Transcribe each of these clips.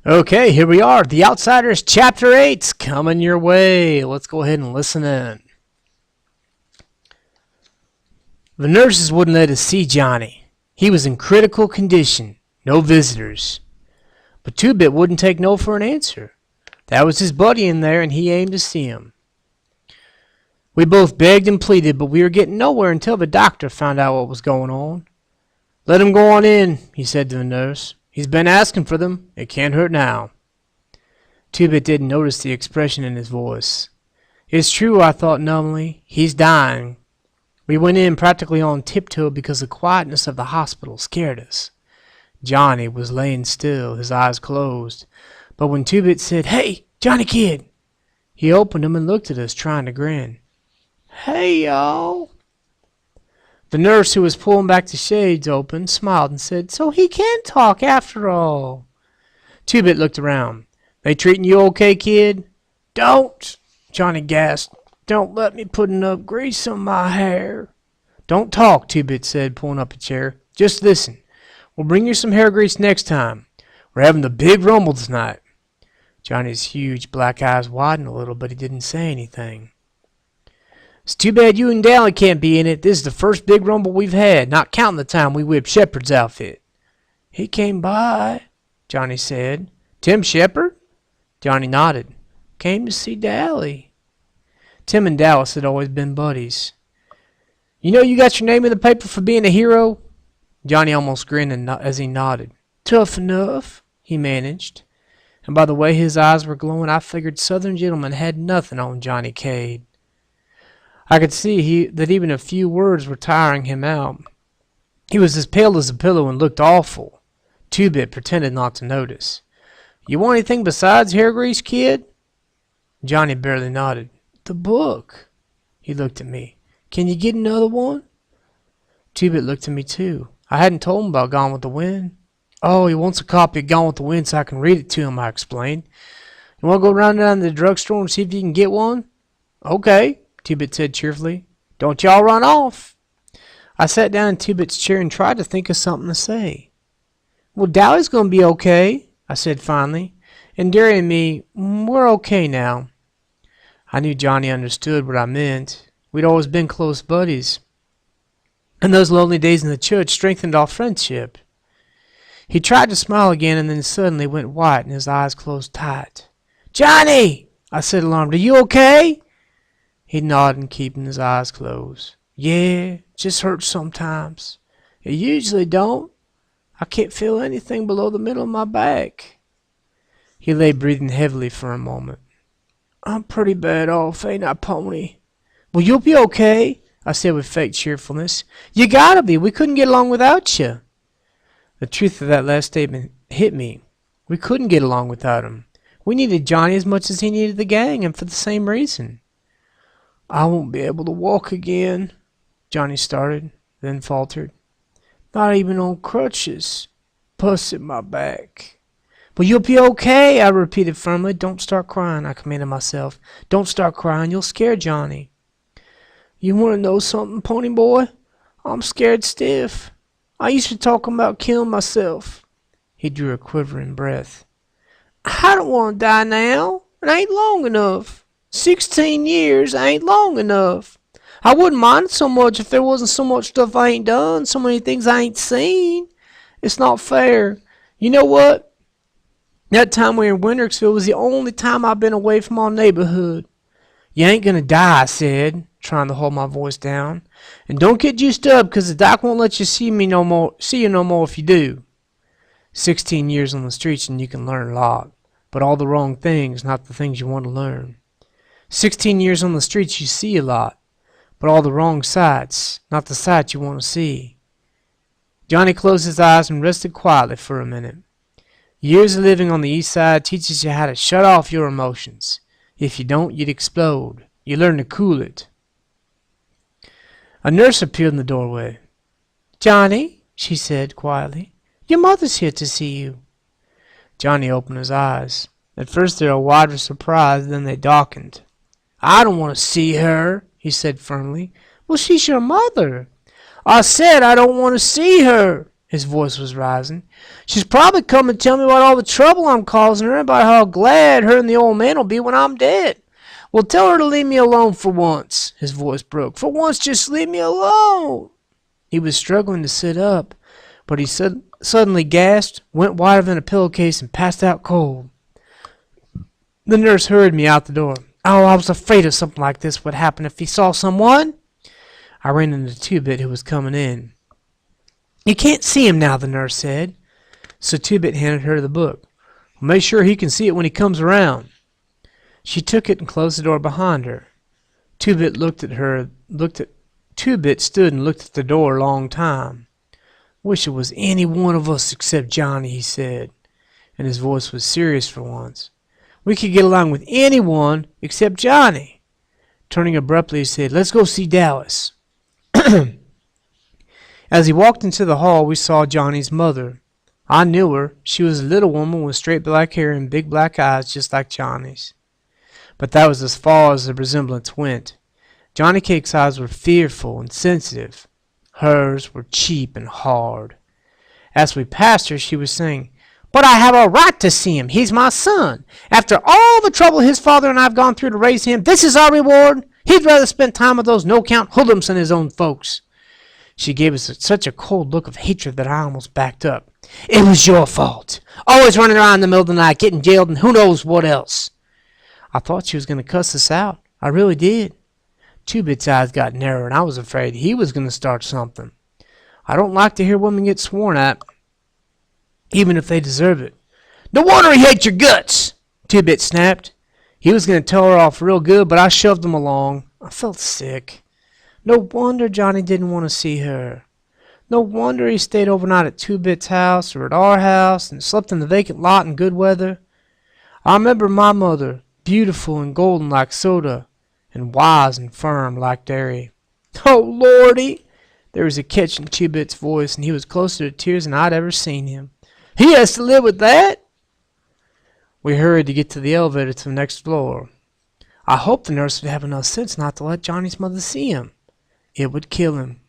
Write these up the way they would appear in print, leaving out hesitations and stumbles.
Okay, here we are. The Outsiders Chapter 8's coming your way. Let's go ahead and listen in. The nurses wouldn't let us see Johnny. He was in critical condition. No visitors. But Two-Bit wouldn't take no for an answer. That was his buddy in there, and he aimed to see him. We both begged and pleaded, but we were getting nowhere until the doctor found out what was going on. "Let him go on in," he said to the nurse. "He's been asking for them. It can't hurt now." Two-Bit didn't notice the expression in his voice. "It's true," I thought numbly. "He's dying." We went in practically on tiptoe because the quietness of the hospital scared us. Johnny was laying still, his eyes closed. But when Two-Bit said, "Hey, Johnny kid," he opened them and looked at us, trying to grin. "Hey, y'all." The nurse, who was pulling back the shades open, smiled and said, "So he can talk after all." Two-Bit looked around. "They treating you okay, kid?" "Don't," Johnny gasped. "Don't let me put enough grease on my hair." "Don't talk," Two-Bit said, pulling up a chair. "Just listen. We'll bring you some hair grease next time. We're having the big rumble tonight." Johnny's huge black eyes widened a little, but he didn't say anything. "It's too bad you and Dally can't be in it. This is the first big rumble we've had, not counting the time we whipped Shepard's outfit." "He came by," Johnny said. "Tim Shepard?" Johnny nodded. "Came to see Dally." Tim and Dallas had always been buddies. "You know you got your name in the paper for being a hero?" Johnny almost grinned as he nodded. "Tough enough," he managed. And by the way his eyes were glowing, I figured Southern gentlemen had nothing on Johnny Cade. I could see that even a few words were tiring him out. He was as pale as a pillow and looked awful. Two-Bit pretended not to notice. "You want anything besides hair grease, kid?" Johnny barely nodded. "The book." He looked at me. "Can you get another one?" Two-Bit looked at me too. I hadn't told him about Gone with the Wind. "Oh, he wants a copy of Gone with the Wind so I can read it to him," I explained. "You want to go round down to the drugstore and see if you can get one?" "Okay," Two-Bit said cheerfully. "Don't y'all run off." I sat down in Two-Bit's chair and tried to think of something to say. "Well, Dally's going to be okay," I said finally. "And Derry and me, we're okay now." I knew Johnny understood what I meant. We'd always been close buddies. And those lonely days in the church strengthened our friendship. He tried to smile again and then suddenly went white and his eyes closed tight. "Johnny!" I said, alarmed. "Are you okay?" He nodded, keeping his eyes closed. "Yeah, just hurts sometimes. It usually don't. I can't feel anything below the middle of my back." He lay breathing heavily for a moment. "I'm pretty bad off, ain't I, Pony?" "Well, you'll be okay," I said with fake cheerfulness. "You gotta be. We couldn't get along without you." The truth of that last statement hit me. We couldn't get along without him. We needed Johnny as much as he needed the gang, and for the same reason. "I won't be able to walk again," Johnny started, then faltered. "Not even on crutches. Pus in my back." "Well, you'll be okay," I repeated firmly. "Don't start crying," I commanded myself. "Don't start crying. You'll scare Johnny." "You want to know something, Pony Boy? I'm scared stiff. I used to talk about killing myself." He drew a quivering breath. "I don't want to die now. It ain't long enough. 16 years ain't long enough. I wouldn't mind it so much if there wasn't so much stuff I ain't done, so many things I ain't seen. It's not fair. You know what? That time we were in Wintersville was the only time I've been away from our neighborhood." "You ain't gonna die," I said, trying to hold my voice down. "And don't get juiced up, 'cause the doc won't let you see you no more if you do. 16 years on the streets and you can learn a lot, but all the wrong things, not the things you want to learn. 16 years on the streets you see a lot, but all the wrong sights, not the sights you want to see." Johnny closed his eyes and rested quietly for a minute. "Years of living on the east side teaches you how to shut off your emotions. If you don't, you'd explode. You learn to cool it." A nurse appeared in the doorway. "Johnny," she said quietly, "your mother's here to see you." Johnny opened his eyes. At first they were wide with surprise, then they darkened. "I don't want to see her," he said firmly. "Well, she's your mother." "I said I don't want to see her." His voice was rising. She's probably come and tell me about all the trouble I'm causing her and about how glad her and the old man will be when I'm dead. Well, tell her to leave me alone for once. His voice broke. For once, just leave me alone. He was struggling to sit up, but he suddenly gasped, went whiter than a pillowcase, and passed out cold. The nurse hurried me out the door. Oh, I was afraid of something like this would happen if he saw someone. I ran into Two-Bit, who was coming in. You can't see him now, the nurse said. So Two-Bit handed her the book. Well, make sure he can see it when he comes around. She took it and closed the door behind her. Two-Bit Two-Bit stood and looked at the door a long time. Wish it was any one of us except Johnny, he said, and his voice was serious for once. We could get along with anyone except Johnny. Turning abruptly, he said, Let's go see Dallas. As he walked into the hall, we saw Johnny's mother. I knew her. She was a little woman with straight black hair and big black eyes just like Johnny's. But that was as far as the resemblance went. Johnny Cake's eyes were fearful and sensitive. Hers were cheap and hard. As we passed her, she was saying, But I have a right to see him. He's my son. After all the trouble his father and I have gone through to raise him, this is our reward. He'd rather spend time with those no-count hoodlums than his own folks. She gave us such a cold look of hatred that I almost backed up. It was your fault. Always running around in the middle of the night, getting jailed, and who knows what else. I thought she was going to cuss us out. I really did. Two-Bit's eyes got narrower, and I was afraid he was going to start something. I don't like to hear women get sworn at, even if they deserve it. No wonder he hates your guts, Two-Bit snapped. He was going to tell her off real good, but I shoved him along. I felt sick. No wonder Johnny didn't want to see her. No wonder he stayed overnight at Two-Bit's house or at our house and slept in the vacant lot in good weather. I remember my mother, beautiful and golden like soda, and wise and firm like dairy. Oh, Lordy! There was a catch in Two-Bit's voice, and he was closer to tears than I'd ever seen him. He has to live with that? We hurried to get to the elevator to the next floor. I hoped the nurse would have enough sense not to let Johnny's mother see him. It would kill him.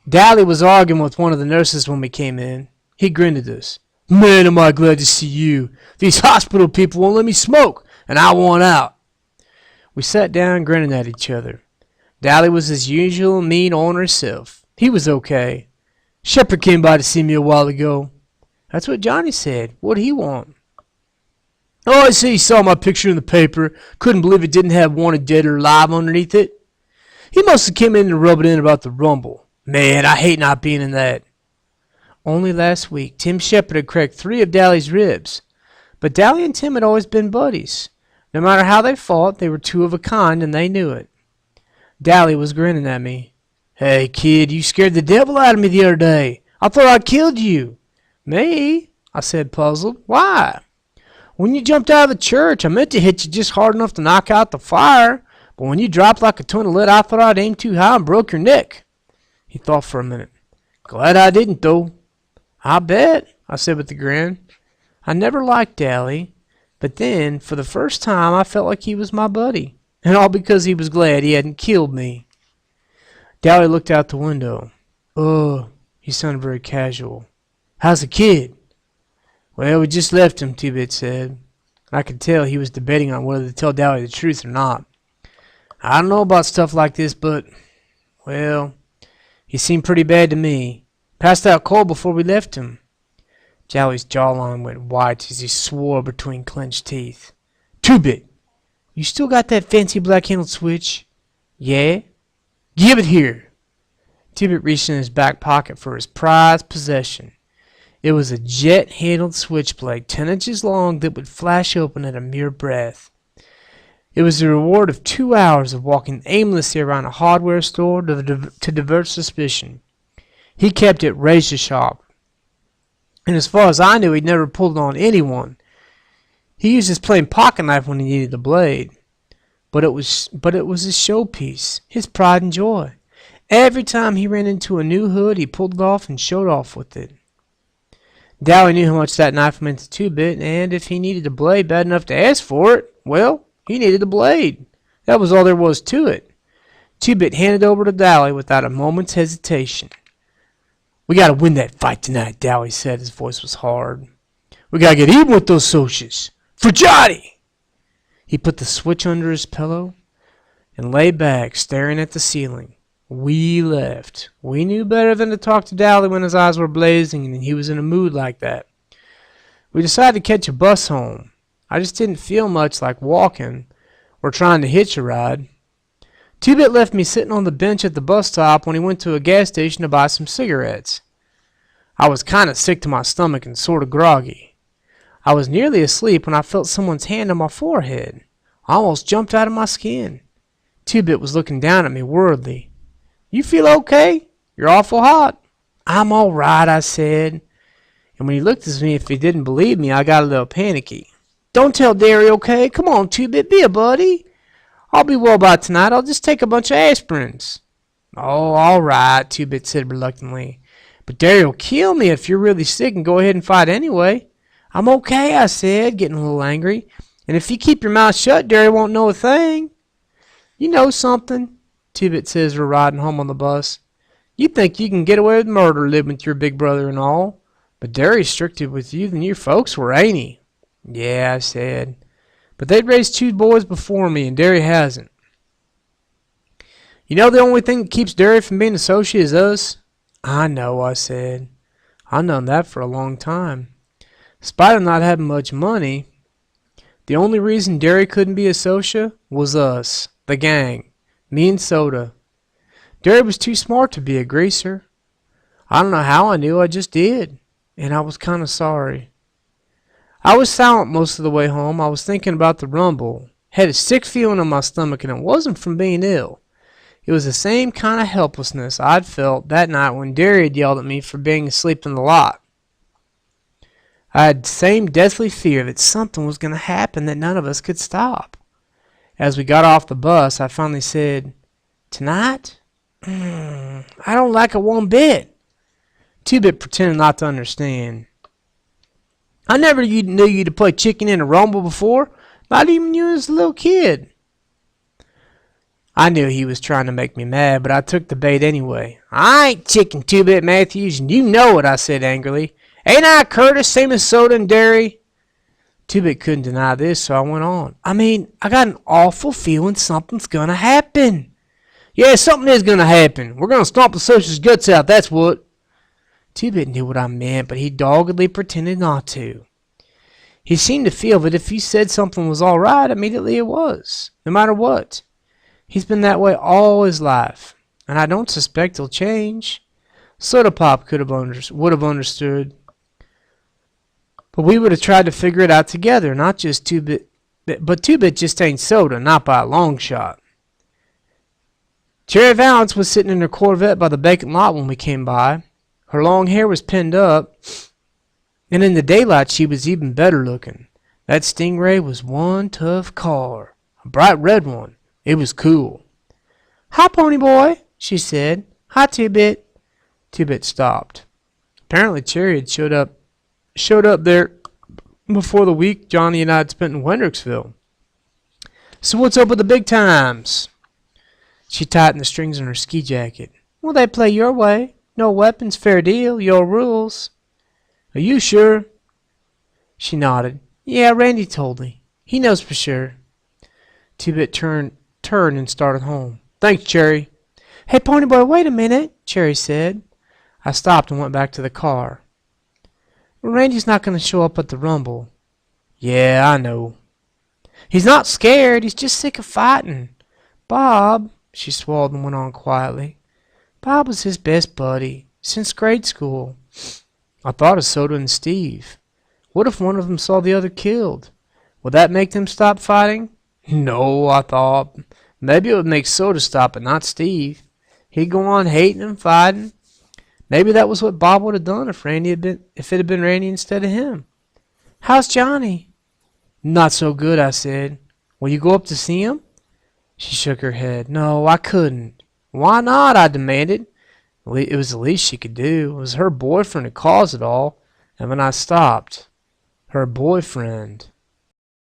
Dally was arguing with one of the nurses when we came in. He grinned at us. Man, am I glad to see you. These hospital people won't let me smoke, and I want out. We sat down grinning at each other. Dally was his usual mean on herself. He was okay. Shepherd came by to see me a while ago. That's what Johnny said. What'd he want? Oh, I see he saw my picture in the paper. Couldn't believe it didn't have wanted dead or alive underneath it. He must have come in and rubbed it in about the rumble. Man, I hate not being in that. Only last week, Tim Shepherd had cracked 3 of Dally's ribs. But Dally and Tim had always been buddies. No matter how they fought, they were 2 of a kind, and they knew it. Dally was grinning at me. Hey, kid, you scared the devil out of me the other day. I thought I killed you. Me? I said, puzzled. Why? When you jumped out of the church, I meant to hit you just hard enough to knock out the fire. But when you dropped like a ton of lead, I thought I'd aimed too high and broke your neck. He thought for a minute. Glad I didn't, though. I bet, I said with a grin. I never liked Dally, but then, for the first time, I felt like he was my buddy. And all because he was glad he hadn't killed me. Dally looked out the window. He sounded very casual. How's the kid? Well, we just left him, Two-Bit said. I could tell he was debating on whether to tell Dally the truth or not. I don't know about stuff like this, but, well, he seemed pretty bad to me. Passed out cold before we left him. Dally's jawline went white as he swore between clenched teeth. Two-Bit, you still got that fancy black-handled switch? Yeah? Give it here. Two-Bit reached in his back pocket for his prized possession. It was a jet-handled switchblade 10 inches long that would flash open at a mere breath. It was the reward of 2 hours of walking aimlessly around a hardware store to divert suspicion. He kept it razor sharp, and as far as I knew, he'd never pulled it on anyone. He used his plain pocket knife when he needed the blade, but it was his showpiece, his pride and joy. Every time he ran into a new hood, he pulled it off and showed off with it. Dally knew how much that knife meant to Two-Bit, and if he needed a blade bad enough to ask for it, well, he needed a blade. That was all there was to it. Two-Bit handed over to Dally without a moment's hesitation. We gotta win that fight tonight, Dowie said. His voice was hard. We gotta get even with those Socias. For Johnny! He put the switch under his pillow and lay back, staring at the ceiling. We left. We knew better than to talk to Dally when his eyes were blazing and he was in a mood like that. We decided to catch a bus home. I just didn't feel much like walking or trying to hitch a ride. Two-Bit left me sitting on the bench at the bus stop when he went to a gas station to buy some cigarettes. I was kind of sick to my stomach and sort of groggy. I was nearly asleep when I felt someone's hand on my forehead. I almost jumped out of my skin. Two-Bit was looking down at me worriedly. You feel okay? You're awful hot. I'm all right, I said. And when he looked at me, if he didn't believe me, I got a little panicky. Don't tell Derry, okay? Come on, Two-Bit, be a buddy. I'll be well by tonight. I'll just take a bunch of aspirins. Oh, all right, Two-Bit said reluctantly. But Derry will kill me if you're really sick and go ahead and fight anyway. I'm okay, I said, getting a little angry. And if you keep your mouth shut, Derry won't know a thing. You know something, Two-Bit says we're riding home on the bus. You think you can get away with murder living with your big brother and all. But Derry's stricter with you than your folks were, ain't he? Yeah, I said. But they'd raised 2 boys before me, and Derry hasn't. You know the only thing that keeps Derry from being associate is us? I know, I said. I've known that for a long time. Despite him not having much money, the only reason Derry couldn't be associate was us, the gang, me and Soda. Derry was too smart to be a greaser. I don't know how I knew, I just did, and I was kind of sorry. I was silent most of the way home. I was thinking about the rumble. Had a sick feeling in my stomach, and it wasn't from being ill. It was the same kind of helplessness I'd felt that night when Derry had yelled at me for being asleep in the lot. I had the same deathly fear that something was going to happen that none of us could stop. As we got off the bus, I finally said, Tonight? I don't like it one bit. Two-Bit pretended not to understand. I never knew you to play chicken in a rumble before, not even you as a little kid. I knew he was trying to make me mad, but I took the bait anyway. I ain't chicken, Two-Bit Matthews, and you know it, I said angrily. Ain't I Curtis, same as Soda and Derry? Two-Bit couldn't deny this, so I went on. I got an awful feeling something's gonna happen. Yeah, something is gonna happen. We're gonna stomp the Social's guts out, that's what. Two-Bit knew what I meant, but he doggedly pretended not to. He seemed to feel that if he said something was all right, immediately it was, no matter what. He's been that way all his life, and I don't suspect he'll change. Soda Pop would have understood, but we would have tried to figure it out together, not just Two-Bit. But Two-Bit just ain't Soda, not by a long shot. Cherry Valance was sitting in her Corvette by the vacant lot when we came by. Her long hair was pinned up, and in the daylight she was even better looking. That Stingray was one tough car, a bright red one. It was cool. Hi, Pony Boy, she said. Hi, Two-Bit. Two-Bit stopped. Apparently Cherry had showed up there before the week Johnny and I had spent in Hendricksville. So what's up with the big times? She tightened the strings on her ski jacket. Well, they play your way. No weapons, fair deal, your rules. Are you sure? She nodded. Yeah, Randy told me. He knows for sure. Two-Bit turned and started home. Thanks, Cherry. Hey, Pony Boy, wait a minute, Cherry said. I stopped and went back to the car. Randy's not going to show up at the rumble. Yeah, I know. He's not scared. He's just sick of fighting. Bob, she swallowed and went on quietly. Bob was his best buddy since grade school. I thought of Soda and Steve. What if one of them saw the other killed? Would that make them stop fighting? No, I thought. Maybe it would make Soda stop, but not Steve. He'd go on hating and fighting. Maybe that was what Bob would have done if it had been Randy instead of him. How's Johnny? Not so good, I said. Will you go up to see him? She shook her head. No, I couldn't. Why not? I demanded. It was the least she could do. It was her boyfriend who caused it all. And when I stopped, her boyfriend.